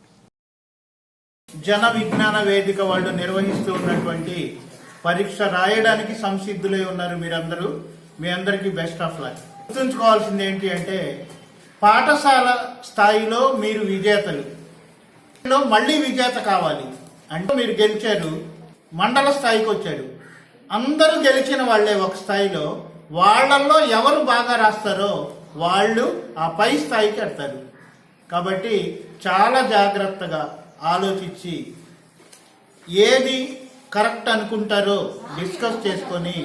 జన విజ్ఞాన వేదిక వాళ్ళు నిర్వహిస్తూ ఉన్నటువంటి పరీక్ష రాయడానికి సంసిద్ధులై ఉన్నారు మీరందరూ. మీ అందరికీ బెస్ట్ ఆఫ్ లక్. గుర్తుంచుకోవాల్సింది ఏంటి అంటే పాఠశాల స్థాయిలో మీరు విజేతలు, మళ్ళీ విజేత కావాలి అంటే మీరు గెలిచారు, మండల స్థాయికి వచ్చారు, అందరూ గెలిచిన వాళ్లే ఒక స్థాయిలో. వాళ్లలో ఎవరు బాగా రాస్తారో వాళ్ళు ఆ పై స్థాయికి వెళ్తారు. కాబట్టి చాలా జాగ్రత్తగా ఆలోచించి ఏది కరెక్ట్ అనుకుంటారో డిస్కస్ చేసుకొని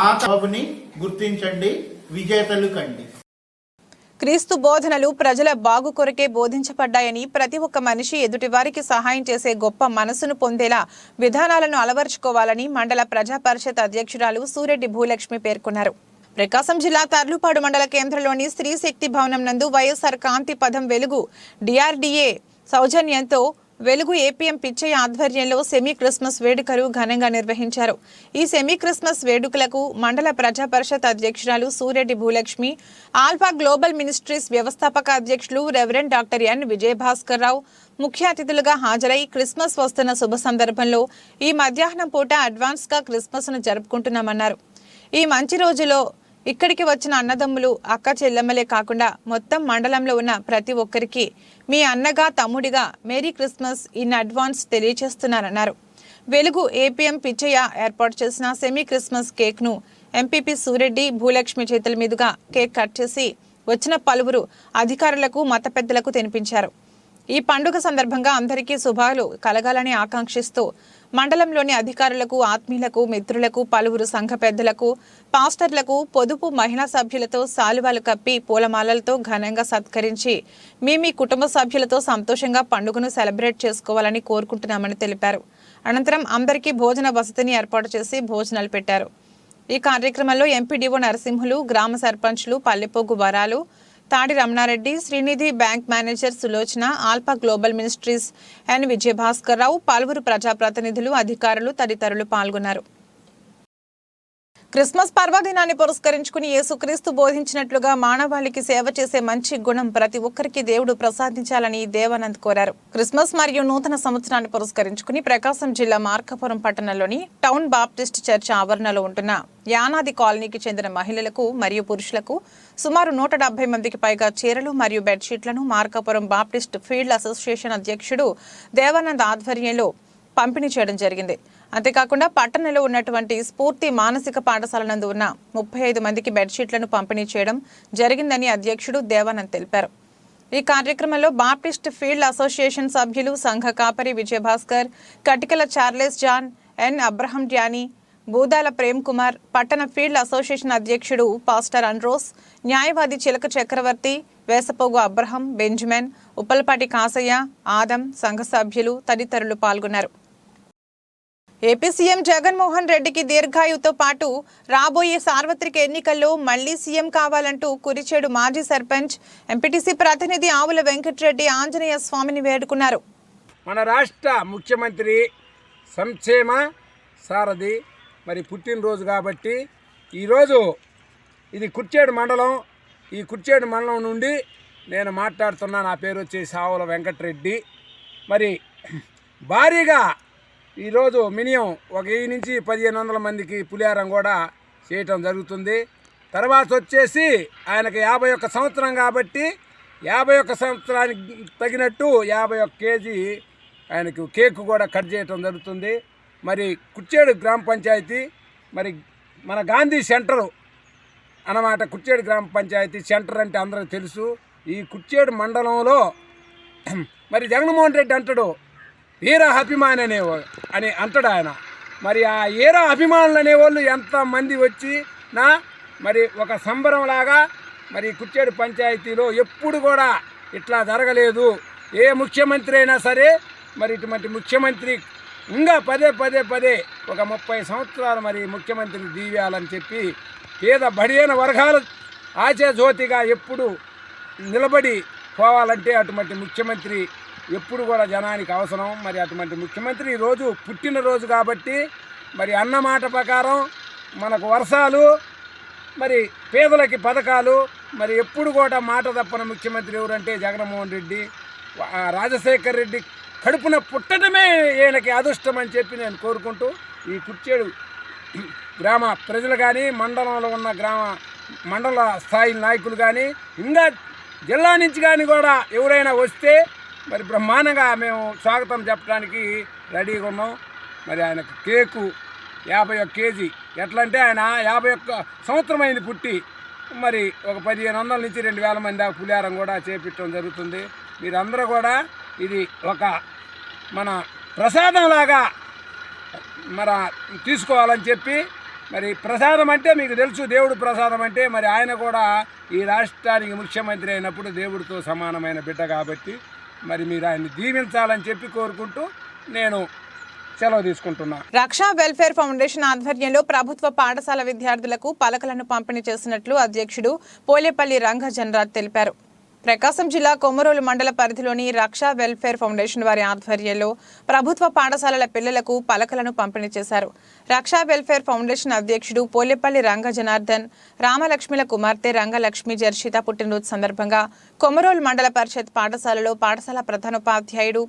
ఆ జాబ్ని గుర్తించండి, విజేతలు కండి. క్రీస్తు బోధనలు ప్రజల బాగు కొరకే బోధించబడ్డాయని, ప్రతి ఒక్క మనిషి ఎదుటివారికి సహాయం చేసే గొప్ప మనసును పొందేలా విధానాలను అలవర్చుకోవాలని మండల ప్రజా పరిషత్ అధ్యక్షురాలు సూరెడ్డి భూలక్ష్మి పేర్కొన్నారు. ప్రకాశం జిల్లా తర్లుపాడు మండల కేంద్రంలోని స్త్రీ శక్తి భవనం నందు వైఎస్ఆర్ కాంతి పథం వెలుగు డిఆర్డీఏ సౌజన్యంతో వెలుగు ఏపీఎం పిచ్చయ్య ఆధ్వర్యంలో సెమీ క్రిస్మస్ వేడుకలు ఘనంగా నిర్వహించారు. ఈ సెమీ క్రిస్మస్ వేడుకలకు మండల ప్రజా పరిషత్ అధ్యక్షురాలు Sureddy Bhulakshmi, alpha global ministries వ్యవస్థాపక అధ్యక్షులు రెవరెండ్ డాక్టర్ ఎన్ విజయభాస్కర్ రావు ముఖ్య అతిథులుగా హాజరై క్రిస్మస్ వస్తున్న శుభ సందర్భంలో ఈ మధ్యాహ్నం పూట అడ్వాన్స్గా క్రిస్మస్ను జరుపుకుంటున్నామన్నారు. ఈ మంచి రోజులో ఇక్కడికి వచ్చిన అన్నదమ్ములు, అక్క చెల్లెమ్మలే కాకుండా మొత్తం మండలంలో ఉన్న ప్రతి ఒక్కరికి మీ అన్నగా, తమ్ముడిగా మేరీ క్రిస్మస్ ఇన్ అడ్వాన్స్ తెలియజేస్తున్నారన్నారు. వెలుగు ఏపీఎం పిచ్చయ్య ఏర్పాటు చేసిన సెమీ క్రిస్మస్ కేక్ను ఎంపీపీ సూరెడ్డి భూలక్ష్మి చేతుల మీదుగా కేక్ కట్ చేసి వచ్చిన పలువురు అధికారులకు, మత పెద్దలకు తినిపించారు. ఈ పండుగ సందర్భంగా అందరికీ శుభాలు కలగాలని ఆకాంక్షిస్తూ మండలంలోని అధికారులకు, ఆత్మీయులకు, మిత్రులకు, పలువురు సంఘ పెద్దలకు, పాస్టర్లకు, పొదుపు మహిళా సభ్యులతో శాలువాలు కప్పి పూలమాలలతో ఘనంగా సత్కరించి మీ కుటుంబ సభ్యులతో సంతోషంగా పండుగను సెలబ్రేట్ చేసుకోవాలని కోరుకుంటున్నామని తెలిపారు. అనంతరం అందరికీ భోజన వసతిని ఏర్పాటు చేసి భోజనాలు పెట్టారు. ఈ కార్యక్రమంలో ఎంపీడీఓ నరసింహులు, గ్రామ సర్పంచ్లు Pallepogu Varalu, Tadi Ramanareddy, Srinidhi bank manager Sulochana, alpha global ministries N Vijayabhaskar Rao, పలువురు ప్రజాప్రతినిధులు, అధికారులు తదితరులు పాల్గొన్నారు. క్రిస్మస్ పర్వదినాన్ని పురస్కరించుకుని యేసుక్రీస్తు బోధించినట్లుగా మానవాళికి సేవ చేసే మంచి గుణం ప్రతి ఒక్కరికి దేవుడు ప్రసాదించాలని దేవానంద్ కోరారు. క్రిస్మస్ మరియు నూతన సంవత్సరాన్ని పురస్కరించుకుని ప్రకాశం జిల్లా మార్కాపురం పట్టణంలోని టౌన్ బాప్టిస్ట్ చర్చ్ ఆవరణలో ఉంటున్న యానాది కాలనీకి చెందిన మహిళలకు మరియు పురుషులకు సుమారు 170 మందికి పైగా చీరలు మరియు బెడ్షీట్లను మార్కాపురం బాప్టిస్ట్ ఫీల్డ్ అసోసియేషన్ అధ్యక్షుడు దేవానంద్ ఆధ్వర్యంలో పంపిణీ చేయడం జరిగింది. అంతేకాకుండా పట్టణంలో ఉన్నటువంటి స్ఫూర్తి మానసిక పాఠశాల నందు ఉన్న 35 మందికి బెడ్షీట్లను పంపిణీ చేయడం జరిగిందని అధ్యక్షుడు దేవానంద్ తెలిపారు. ఈ కార్యక్రమంలో బాప్టిస్ట్ ఫీల్డ్ అసోసియేషన్ సభ్యులు సంఘ కాపరి విజయభాస్కర్, కటికల చార్లెస్ జాన్, ఎన్ అబ్రహం డ్యానీ, బూదాల ప్రేమ్ కుమార్, పట్టణ ఫీల్డ్ అసోసియేషన్ అధ్యక్షుడు పాస్టర్ అన్రోస్, న్యాయవాది చిలక చక్రవర్తి, వేసపోగు అబ్రహం, బెంజమిన్, ఉప్పలపాటి కాసయ్య, ఆదం, సంఘ సభ్యులు తదితరులు పాల్గొన్నారు. ఏపీ సీఎం జగన్మోహన్ రెడ్డికి దీర్ఘాయువుతో పాటు రాబోయే సార్వత్రిక ఎన్నికల్లో మళ్లీ సీఎం కావాలంటూ కురిచేడు మాజీ సర్పంచ్ ఎంపీటీసీ ప్రతినిధి ఆవుల వెంకటరెడ్డి ఆంజనేయ స్వామిని వేడుకున్నారు. మన రాష్ట్ర ముఖ్యమంత్రి సంక్షేమ సారథి మరి పుట్టినరోజు కాబట్టి ఈరోజు ఇది కుర్చేడు మండలం. ఈ కుర్చేడు మండలం నుండి నేను మాట్లాడుతున్నా. నా పేరు వచ్చేసి ఆవుల వెంకటరెడ్డి. మరి భారీగా ఈరోజు మినిమం 1000 నుంచి 1500 మందికి పులిహారం కూడా చేయటం జరుగుతుంది. తర్వాత వచ్చేసి ఆయనకి 51 సంవత్సరం కాబట్టి 51 సంవత్సరానికి తగినట్టు 51 కేజీ ఆయనకు కేక్ కూడా కట్ చేయటం జరుగుతుంది. మరి కుర్చేడు గ్రామ పంచాయతీ మరి మన గాంధీ సెంటరు అన్నమాట. కుర్చేడు గ్రామ పంచాయతీ సెంటర్ అంటే అందరికీ తెలుసు. ఈ కుర్చేడు మండలంలో మరి జగన్మోహన్ రెడ్డి అంటాడు వీర అభిమాని అని అంటాడు ఆయన. మరి ఆ వీర అభిమానులు అనేవాళ్ళు ఎంతమంది వచ్చి మరి ఒక సంబరంలాగా మరి కుర్చేడు పంచాయతీలో ఎప్పుడు కూడా ఇట్లా జరగలేదు. ఏ ముఖ్యమంత్రి అయినా సరే మరి ఇటువంటి ముఖ్యమంత్రి ఇంకా పదే ఒక 30 సంవత్సరాలు మరి ముఖ్యమంత్రిని దీవేయాలని చెప్పి పేద బడియైన వర్గాలు ఆచే జ్యోతిగా ఎప్పుడు నిలబడి పోవాలంటే అటువంటి ముఖ్యమంత్రి ఎప్పుడు కూడా జనానికి అవసరం. మరి అటువంటి ముఖ్యమంత్రి ఈరోజు పుట్టినరోజు కాబట్టి మరి అన్నమాట ప్రకారం మనకు వర్షాలు మరి పేదలకి పథకాలు మరి ఎప్పుడు కూడా మాట తప్పని ముఖ్యమంత్రి ఎవరంటే జగన్మోహన్ రెడ్డి. రాజశేఖర్ రెడ్డి కడుపున పుట్టడమే ఈయనకి అదృష్టం అని చెప్పి నేను కోరుకుంటూ ఈ కుర్చేడు గ్రామ ప్రజలు కానీ మండలంలో ఉన్న మండల స్థాయి నాయకులు కానీ ఇంకా జిల్లా నుంచి కానీ కూడా ఎవరైనా వస్తే మరి బ్రహ్మాండంగా మేము స్వాగతం చెప్పడానికి రెడీగా ఉన్నాం. మరి ఆయనకు కేకు 51 కేజీ ఎట్లంటే ఆయన 51 సంవత్సరం అయింది పుట్టి. మరి ఒక 1500 నుంచి 2000 మంది దాకా పులిహారం కూడా చేపించడం జరుగుతుంది. మీరందరూ కూడా ఇది ఒక మన ప్రసాదంలాగా తీసుకోవాలని చెప్పి మరి ప్రసాదం అంటే మీకు తెలుసు, దేవుడు ప్రసాదం అంటే మరి ఆయన కూడా ఈ రాష్ట్రానికి ముఖ్యమంత్రి అయినప్పుడు దేవుడితో సమానమైన బిడ్డ కాబట్టి మరి మీరు ఆయన్ని దీవించాలని చెప్పి కోరుకుంటూ నేను సెలవు తీసుకుంటున్నా. రక్షా వెల్ఫేర్ ఫౌండేషన్ ఆధ్వర్యంలో ప్రభుత్వ పాఠశాల విద్యార్థులకు పలకలను పంపిణీ చేసినట్లు అధ్యక్షుడు పోలేపల్లి రంగజనరాజ్ తెలిపారు. ప్రకాశం జిల్లా కొమరోలు మండల పరిధిలోని రక్షా వెల్ఫేర్ ఫౌండేషన్ వారి ఆధ్వర్యంలో ప్రభుత్వ పాఠశాలల పిల్లలకు పలకలను పంపిణీ చేశారు. రక్షా వెల్ఫేర్ ఫౌండేషన్ అధ్యక్షుడు పోలేపల్లి రంగజనార్దన్, రామలక్ష్మిల కుమార్తె రంగలక్ష్మి జర్షిత పుట్టినరోజు సందర్భంగా కొమరోలు మండల పరిషత్ పాఠశాలలో పాఠశాల ప్రధానోపాధ్యాయుడు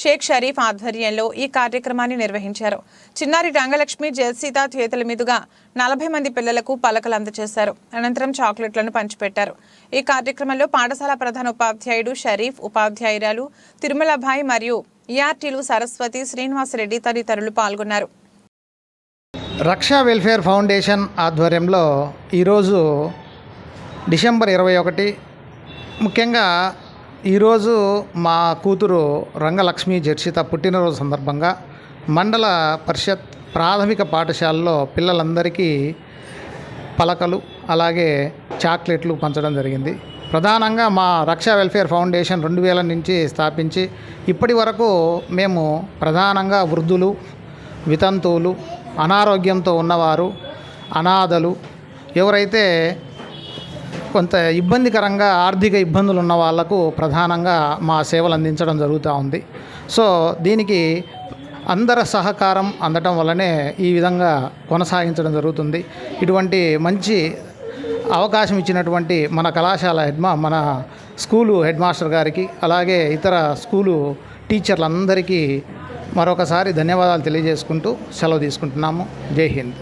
షేక్ షరీఫ్ ఆధ్వర్యంలో ఈ కార్యక్రమాన్ని నిర్వహించారు. చిన్నారి రంగలక్ష్మి జర్షిత చేతుల మీదుగా 40 మంది పిల్లలకు పలకలు అందజేశారు. అనంతరం చాక్లెట్లను పంచిపెట్టారు. ఈ కార్యక్రమంలో పాఠశాల ప్రధానోపాధ్యాయుడు షరీఫ్, ఉపాధ్యాయురాలు తిరుమలభాయ్ మరియు ఈఆర్టీలు సరస్వతి, శ్రీనివాసరెడ్డి తదితరులు పాల్గొన్నారు. రక్షా వెల్ఫేర్ ఫౌండేషన్ ఆధ్వర్యంలో ఈరోజు డిసెంబర్ 21 ముఖ్యంగా ఈరోజు మా కూతురు రంగలక్ష్మి జర్షిత పుట్టినరోజు సందర్భంగా మండల పరిషత్ ప్రాథమిక పాఠశాలలో పిల్లలందరికీ పలకలు అలాగే చాక్లెట్లు పంచడం జరిగింది. ప్రధానంగా మా రక్షా వెల్ఫేర్ ఫౌండేషన్ 2000 నుంచి స్థాపించి ఇప్పటి వరకు మేము ప్రధానంగా వృద్ధులు, వితంతువులు, అనారోగ్యంతో ఉన్నవారు, అనాథలు, ఎవరైతే కొంత ఇబ్బందికరంగా ఆర్థిక ఇబ్బందులు ఉన్న వాళ్లకు ప్రధానంగా మా సేవలు అందించడం జరుగుతూ ఉంది. సో దీనికి అందరి సహకారం అందటం వల్లనే ఈ విధంగా కొనసాగించడం జరుగుతుంది. ఇటువంటి మంచి అవకాశం ఇచ్చినటువంటి మన కళాశాల మన స్కూలు హెడ్ మాస్టర్ గారికి అలాగే ఇతర స్కూలు టీచర్లందరికీ మరొకసారి ధన్యవాదాలు తెలియజేసుకుంటూ సెలవు తీసుకుంటున్నాము. జై హింద్.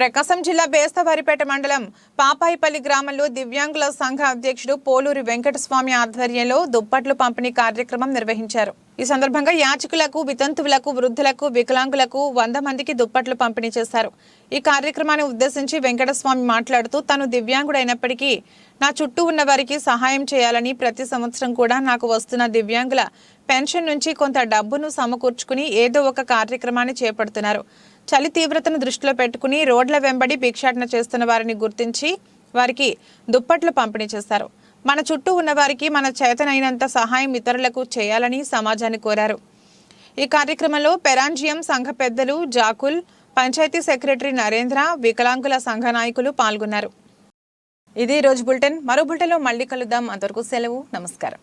ప్రకాశం జిల్లా బేస్తవారిపేట మండలం పాపాయిపల్లి గ్రామంలో దివ్యాంగుల సంఘ అధ్యక్షుడు పోలూరి వెంకటస్వామి ఆధ్వర్యంలో దుప్పట్లు పంపిణీ కార్యక్రమం నిర్వహించారు. ఈ సందర్భంగా యాచకులకు, వితంతువులకు, వృద్ధులకు, వికలాంగులకు 100 మందికి దుప్పట్లు పంపిణీ చేశారు. ఈ కార్యక్రమాన్ని ఉద్దేశించి వెంకటస్వామి మాట్లాడుతూ తాను దివ్యాంగుడైనప్పటికీ నా చుట్టూ ఉన్న వారికి సహాయం చేయాలని ప్రతి సంవత్సరం కూడా నాకు వస్తున్న దివ్యాంగుల పెన్షన్ నుంచి కొంత డబ్బును సమకూర్చుకుని ఏదో ఒక కార్యక్రమాన్ని చేపడుతున్నారు. చలి తీవ్రతను దృష్టిలో పెట్టుకుని రోడ్ల వెంబడి భిక్షాటన చేస్తున్న వారిని గుర్తించి వారికి దుప్పట్లు పంపిణీ చేశారు. మన చుట్టూ ఉన్న వారికి మన చేతనైనంత సహాయం ఇతరులకు చేయాలని సమాజాన్ని కోరారు. ఈ కార్యక్రమంలో పెరాంజియం సంఘ పెద్దలు జాకుల్, పంచాయతీ సెక్రటరీ నరేంద్ర, వికలాంగుల సంఘ నాయకులు పాల్గొన్నారు. ఇది రోజు బులెటిన్. మరో బులెటిన్లో మళ్ళీ కలుద్దాం. అంతవరకు సెలవు. నమస్కారం.